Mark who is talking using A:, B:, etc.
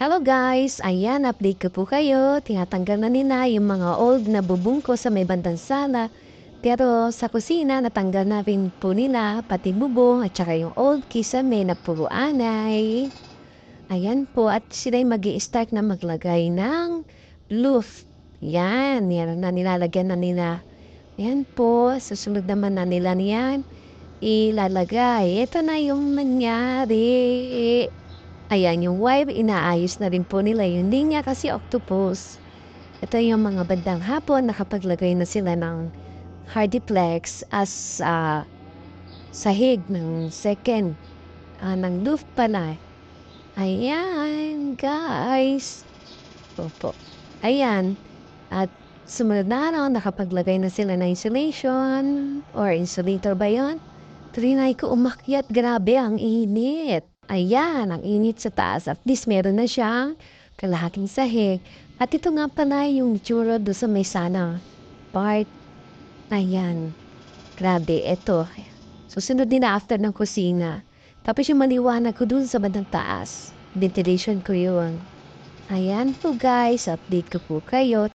A: Hello guys! Ayan, update ko po kayo. Tinatanggal na nila yung mga old na bubong ko sa may bandang sala. Pero sa kusina, natanggal na rin po nila pati bubong at saka yung old kisame na puro anay. Ayan po, at sila'y mag start na maglagay ng roof. Yan na nilalagyan na nila. Ayan po, susunod naman na nila niyan ilalagay. Ito na yung nangyari. Ayan, yung wire, inaayos na rin po nila yung linya kasi octopus. Ito yung mga bandang hapon, nakapaglagay na sila ng hardiplex as sahig ng second ng roof pala. Ayan, guys. Opo. Ayan. At sumunod na araw, nakapaglagay na sila ng insulation or insulator ba yun? Trinay ko umakyat, grabe ang init. Ayan, ang init sa taas. At least meron na siyang kalahating sahig. At ito nga pala yung itsura doon sa may sana part. Ayan, grabe, ito. Susunod din na after ng kusina. Tapos yung maliwanag ko dun sa bandang taas. Ventilation ko yun. Ayan po guys, update ko po kayo.